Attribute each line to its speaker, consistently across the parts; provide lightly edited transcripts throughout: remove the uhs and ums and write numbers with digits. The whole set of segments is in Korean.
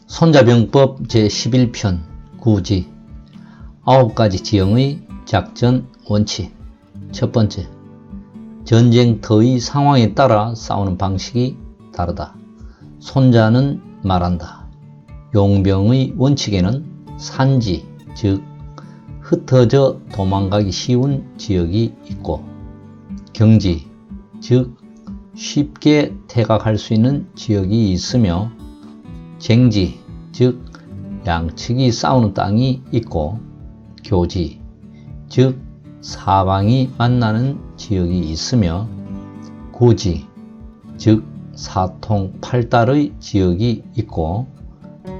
Speaker 1: 손자병법 제11편 구지 9가지 지형의 작전 원칙. 첫 번째, 전쟁터의 상황에 따라 싸우는 방식이 다르다. 손자는 말한다. 용병의 원칙에는 산지, 즉 흩어져 도망가기 쉬운 지역이 있고, 경지, 즉 쉽게 퇴각할 수 있는 지역이 있으며, 쟁지, 즉 양측이 싸우는 땅이 있고, 교지, 즉 사방이 만나는 지역이 있으며, 구지, 즉 사통팔달의 지역이 있고,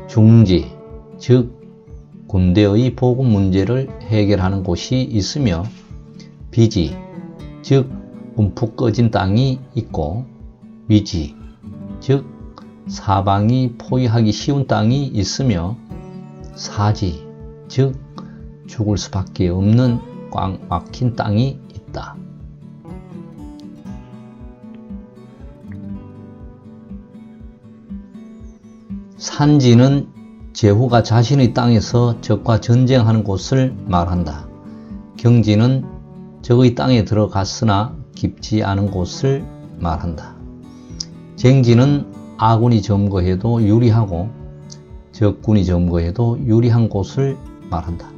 Speaker 1: 중지, 즉 군대의 보급 문제를 해결하는 곳이 있으며, 비지, 즉 움푹 꺼진 땅이 있고, 위지, 즉 사방이 포위하기 쉬운 땅이 있으며, 사지, 즉 죽을 수밖에 없는 꽉 막힌 땅이 있다. 산지는 제후가 자신의 땅에서 적과 전쟁하는 곳을 말한다. 경지는 적의 땅에 들어갔으나 깊지 않은 곳을 말한다. 쟁지는 아군이 점거해도 유리하고 적군이 점거해도 유리한 곳을 말한다.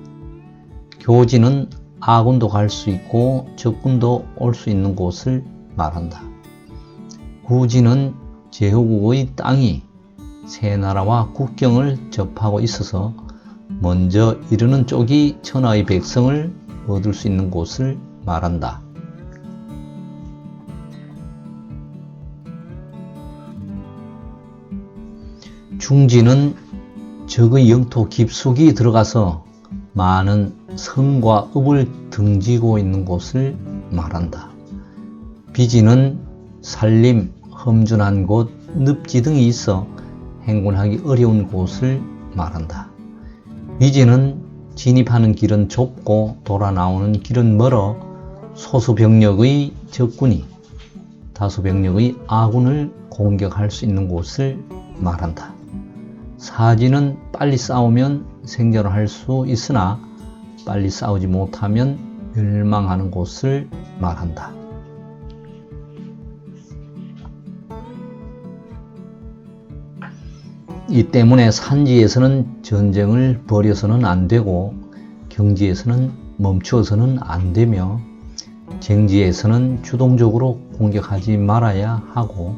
Speaker 1: 교지는 아군도 갈 수 있고 적군도 올 수 있는 곳을 말한다. 구지는 제후국의 땅이 세 나라와 국경을 접하고 있어서 먼저 이르는 쪽이 천하의 백성을 얻을 수 있는 곳을 말한다. 중지는 적의 영토 깊숙이 들어가서 많은 성과 읍을 등지고 있는 곳을 말한다. 비지는 산림, 험준한 곳, 늪지 등이 있어 행군하기 어려운 곳을 말한다. 위지는 진입하는 길은 좁고 돌아 나오는 길은 멀어 소수병력의 적군이 다수병력의 아군을 공격할 수 있는 곳을 말한다. 사지는 빨리 싸우면 생존을 할 수 있으나 빨리 싸우지 못하면 멸망하는 곳을 말한다. 이 때문에 산지에서는 전쟁을 벌여서는 안 되고, 경지에서는 멈추어서는 안 되며, 쟁지에서는 주동적으로 공격하지 말아야 하고,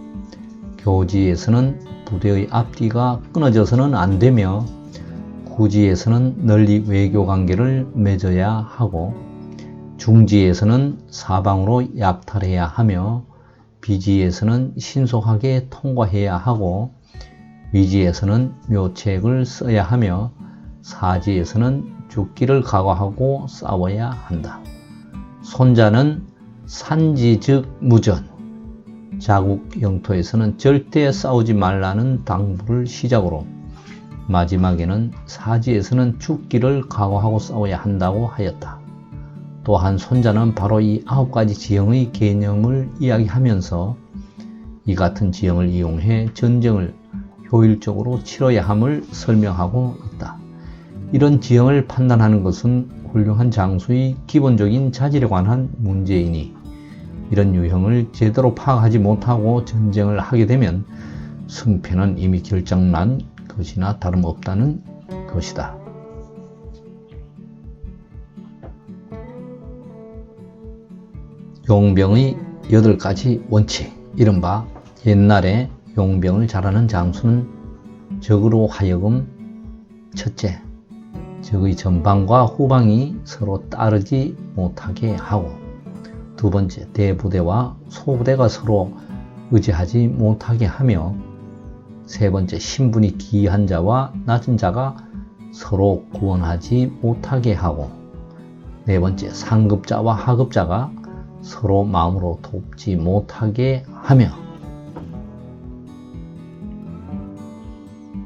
Speaker 1: 교지에서는 부대의 앞뒤가 끊어져서는 안 되며, 구지에서는 널리 외교관계를 맺어야 하고, 중지에서는 사방으로 약탈해야 하며, 비지에서는 신속하게 통과해야 하고, 위지에서는 묘책을 써야 하며, 사지에서는 죽기를 각오하고 싸워야 한다. 손자는 산지 즉 무전, 자국 영토에서는 절대 싸우지 말라는 당부를 시작으로 마지막에는 사지에서는 죽기를 각오하고 싸워야 한다고 하였다. 또한 손자는 바로 이 9가지 지형의 개념을 이야기하면서 이 같은 지형을 이용해 전쟁을 효율적으로 치러야 함을 설명하고 있다. 이런 지형을 판단하는 것은 훌륭한 장수의 기본적인 자질에 관한 문제이니, 이런 유형을 제대로 파악하지 못하고 전쟁을 하게 되면 승패는 이미 결정난 것이나 다름없다는 것이다. 용병의 8가지 원칙. 이른바 옛날에 용병을 잘하는 장수는 적으로 하여금 첫째, 적의 전방과 후방이 서로 따르지 못하게 하고, 두 번째, 대부대와 소부대가 서로 의지하지 못하게 하며, 세 번째, 신분이 기이한 자와 낮은 자가 서로 구원하지 못하게 하고, 네 번째, 상급자와 하급자가 서로 마음으로 돕지 못하게 하며,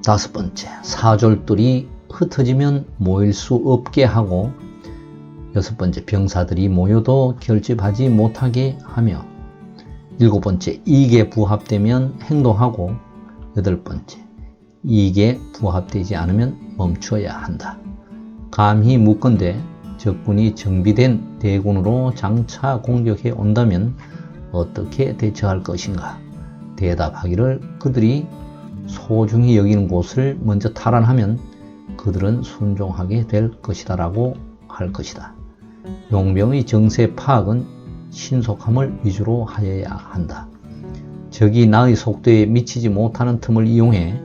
Speaker 1: 다섯 번째, 사졸들이 흩어지면 모일 수 없게 하고, 여섯 번째, 병사들이 모여도 결집하지 못하게 하며, 일곱 번째, 이익에 부합되면 행동하고, 여덟 번째, 이익에 부합되지 않으면 멈추어야 한다. 감히 묻건대 적군이 정비된 대군으로 장차 공격해 온다면 어떻게 대처할 것인가? 대답하기를 그들이 소중히 여기는 곳을 먼저 탈환하면 그들은 순종하게 될 것이다 라고 할 것이다. 용병의 정세 파악은 신속함을 위주로 하여야 한다. 적이 나의 속도에 미치지 못하는 틈을 이용해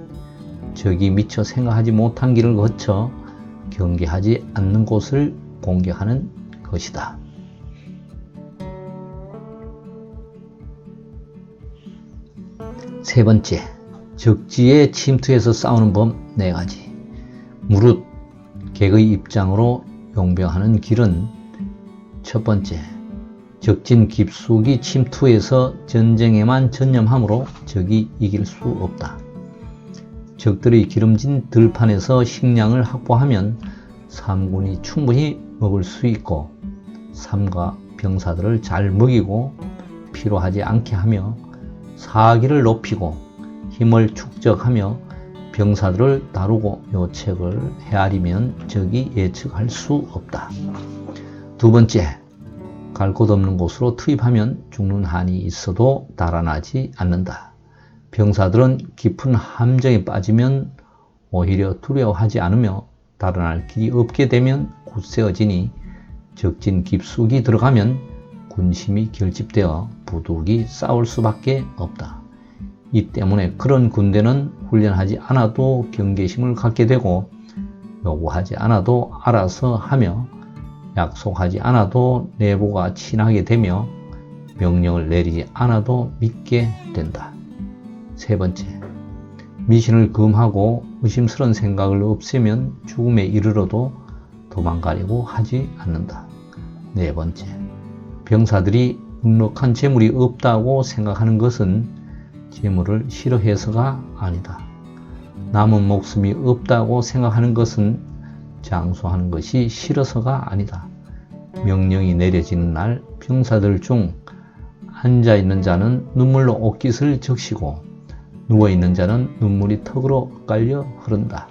Speaker 1: 적이 미처 생각하지 못한 길을 거쳐 경계하지 않는 곳을 공격하는 것이다. 세 번째, 적지에 침투해서 싸우는 법 4가지. 무릇 객의 입장으로 용병하는 길은 첫 번째, 적진 깊숙이 침투해서 전쟁에만 전념하므로 적이 이길 수 없다. 적들의 기름진 들판에서 식량을 확보하면 삼군이 충분히 먹을 수 있고 삼가 병사들을 잘 먹이고 피로하지 않게 하며 사기를 높이고 힘을 축적하며 병사들을 다루고 요책을 헤아리면 적이 예측할 수 없다. 두 번째, 갈 곳 없는 곳으로 투입하면 죽는 한이 있어도 달아나지 않는다. 병사들은 깊은 함정에 빠지면 오히려 두려워하지 않으며 달아날 길이 없게 되면 굳세어지니 적진 깊숙이 들어가면 군심이 결집되어 부득이 싸울 수밖에 없다. 이 때문에 그런 군대는 훈련하지 않아도 경계심을 갖게 되고 요구하지 않아도 알아서 하며 약속하지 않아도 내부가 친하게 되며 명령을 내리지 않아도 믿게 된다. 세 번째, 미신을 금하고 의심스러운 생각을 없애면 죽음에 이르러도 도망가려고 하지 않는다. 네 번째, 병사들이 넉넉한 재물이 없다고 생각하는 것은 재물을 싫어해서가 아니다. 남은 목숨이 없다고 생각하는 것은 장수하는 것이 싫어서가 아니다. 명령이 내려지는 날 병사들 중 앉아있는 자는 눈물로 옷깃을 적시고 누워있는 자는 눈물이 턱으로 깔려 흐른다.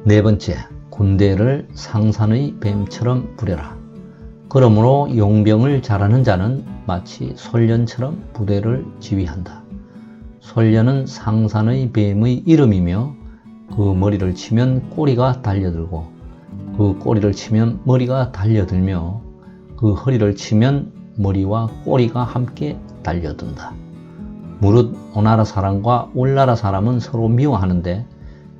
Speaker 1: 네 번째, 군대를 상산의 뱀처럼 부려라. 그러므로 용병을 잘하는 자는 마치 솔련처럼 부대를 지휘한다. 솔련은 상산의 뱀의 이름이며 그 머리를 치면 꼬리가 달려들고 그 꼬리를 치면 머리가 달려들며 그 허리를 치면 머리와 꼬리가 함께 달려든다. 무릇 오나라 사람과 올나라 사람은 서로 미워하는데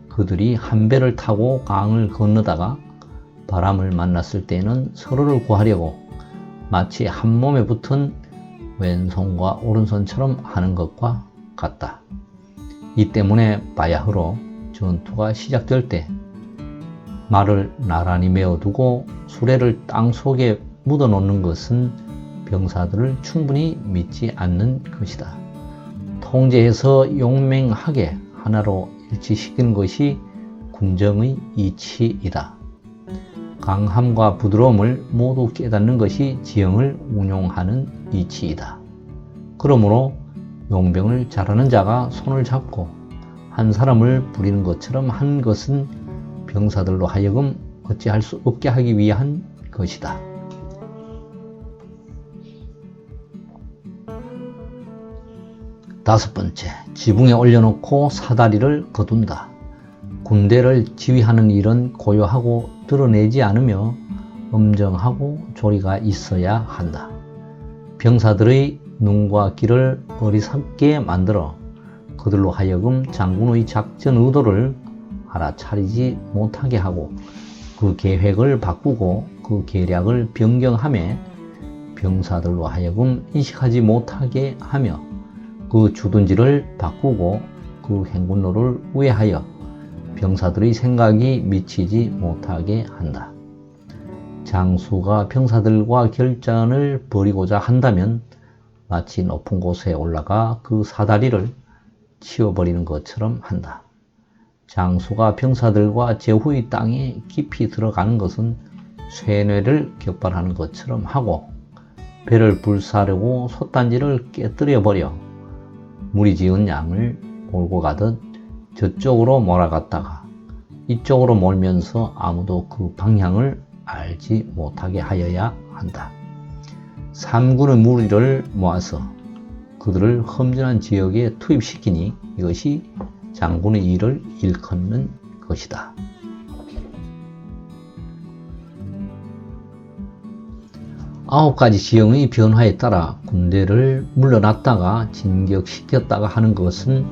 Speaker 1: 그들이 한 배를 타고 강을 건너다가 바람을 만났을 때에는 서로를 구하려고 마치 한 몸에 붙은 왼손과 오른손처럼 하는 것과 같다. 이 때문에 바야흐로 전투가 시작될 때 말을 나란히 메어두고 수레를 땅속에 묻어놓는 것은 병사들을 충분히 믿지 않는 것이다. 통제해서 용맹하게 하나로 일치시키는 것이 군정의 이치이다. 강함과 부드러움을 모두 깨닫는 것이 지형을 운용하는 이치이다. 그러므로 용병을 잘하는 자가 손을 잡고 한 사람을 부리는 것처럼 한 것은 병사들로 하여금 어찌할 수 없게 하기 위한 것이다. 다섯 번째, 지붕에 올려놓고 사다리를 거둔다. 군대를 지휘하는 일은 고요하고 드러내지 않으며 엄정하고 조리가 있어야 한다. 병사들의 눈과 귀를 어리석게 만들어 그들로 하여금 장군의 작전 의도를 알아차리지 못하게 하고 그 계획을 바꾸고 그 계략을 변경하며 병사들로 하여금 인식하지 못하게 하며 그 주둔지를 바꾸고 그 행군로를 우회하여 병사들의 생각이 미치지 못하게 한다. 장수가 병사들과 결전을 벌이고자 한다면 마치 높은 곳에 올라가 그 사다리를 치워버리는 것처럼 한다. 장수가 병사들과 제후의 땅에 깊이 들어가는 것은 쇠뇌를 격발하는 것처럼 하고 배를 불사르고 솥단지를 깨뜨려 버려 무리지은 양을 몰고 가듯 저쪽으로 몰아갔다가 이쪽으로 몰면서 아무도 그 방향을 알지 못하게 하여야 한다. 3군의 무리를 모아서 그들을 험준한 지역에 투입시키니 이것이 장군의 일을 일컫는 것이다. 아홉 가지 지형의 변화에 따라 군대를 물러났다가 진격시켰다가 하는 것은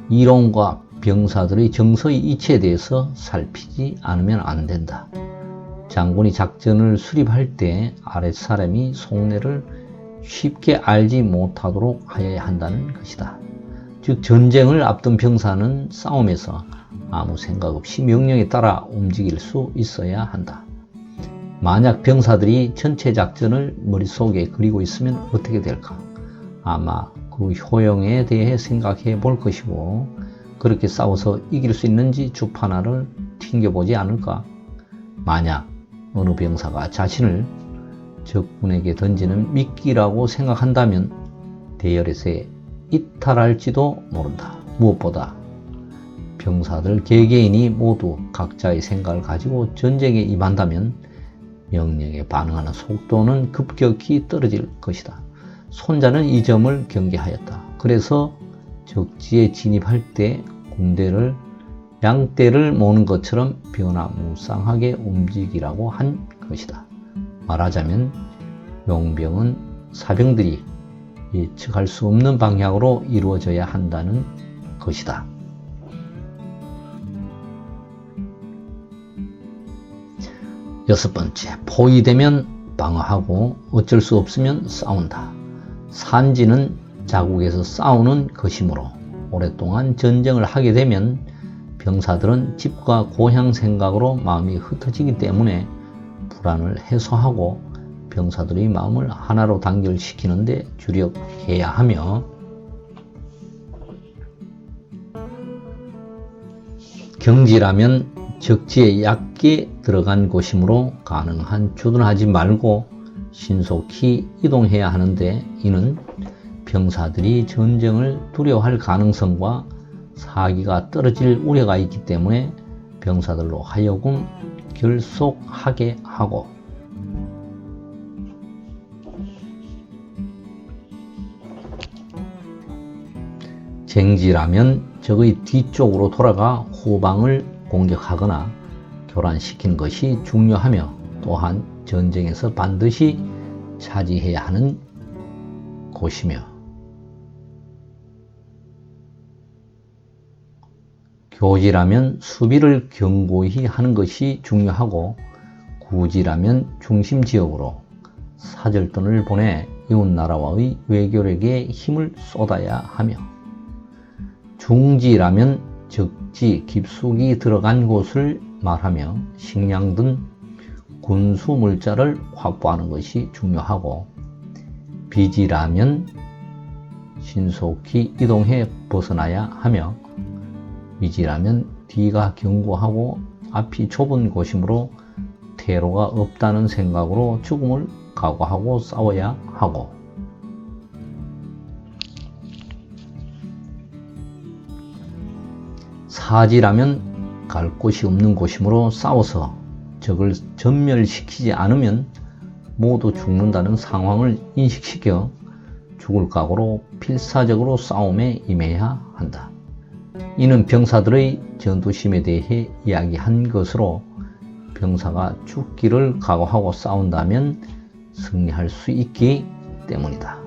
Speaker 1: 이론과 병사들의 정서의 이치에 대해서 살피지 않으면 안 된다. 장군이 작전을 수립할 때 아랫사람이 속내를 쉽게 알지 못하도록 하여야 한다는 것이다. 즉 전쟁을 앞둔 병사는 싸움에서 아무 생각 없이 명령에 따라 움직일 수 있어야 한다. 만약 병사들이 전체 작전을 머릿속에 그리고 있으면 어떻게 될까? 아마 그 효용에 대해 생각해 볼 것이고 그렇게 싸워서 이길 수 있는지 주판화를 튕겨보지 않을까? 만약 어느 병사가 자신을 적군에게 던지는 미끼라고 생각한다면 대열에서 이탈할지도 모른다. 무엇보다 병사들 개개인이 모두 각자의 생각을 가지고 전쟁에 임한다면 명령에 반응하는 속도는 급격히 떨어질 것이다. 손자는 이 점을 경계하였다. 그래서 적지에 진입할 때 군대를 양떼를 모는 것처럼 변화무쌍하게 움직이라고 한 것이다. 말하자면 용병은 사병들이 예측할 수 없는 방향으로 이루어져야 한다는 것이다. 여섯 번째, 포위되면 방어하고 어쩔 수 없으면 싸운다. 산지는 자국에서 싸우는 것이므로 오랫동안 전쟁을 하게 되면 병사들은 집과 고향 생각으로 마음이 흩어지기 때문에 불안을 해소하고 병사들의 마음을 하나로 단결시키는 데 주력해야 하며 경지라면 적지에 얕게 들어간 곳이므로 가능한 주둔하지 말고 신속히 이동해야 하는데 이는 병사들이 전쟁을 두려워할 가능성과 사기가 떨어질 우려가 있기 때문에 병사들로 하여금 결속하게 하고 쟁지라면 적의 뒤쪽으로 돌아가 후방을 공격하거나 교란시키는 것이 중요하며 또한 전쟁에서 반드시 차지해야 하는 곳이며 교지라면 수비를 견고히 하는 것이 중요하고 구지라면 중심지역으로 사절단을 보내 이웃나라와의 외교력에 힘을 쏟아야 하며 중지라면 적지 깊숙이 들어간 곳을 말하며 식량 등 군수 물자를 확보하는 것이 중요하고 비지라면 신속히 이동해 벗어나야 하며 위지라면 뒤가 견고하고 앞이 좁은 곳이므로 퇴로가 없다는 생각으로 죽음을 각오하고 싸워야 하고 사지라면 갈 곳이 없는 곳이므로 싸워서 적을 전멸시키지 않으면 모두 죽는다는 상황을 인식시켜 죽을 각오로 필사적으로 싸움에 임해야 한다. 이는 병사들의 전투심에 대해 이야기한 것으로 병사가 죽기를 각오하고 싸운다면 승리할 수 있기 때문이다.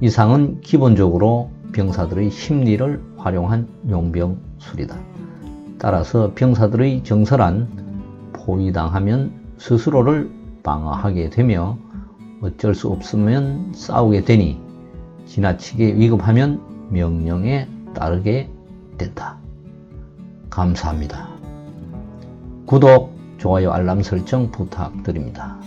Speaker 1: 이상은 기본적으로 병사들의 심리를 활용한 용병술이다. 따라서 병사들의 정설한 포위당하면 스스로를 방어하게 되며 어쩔 수 없으면 싸우게 되니 지나치게 위급하면 명령에 따르게 된다. 감사합니다. 구독, 좋아요, 알람 설정 부탁드립니다.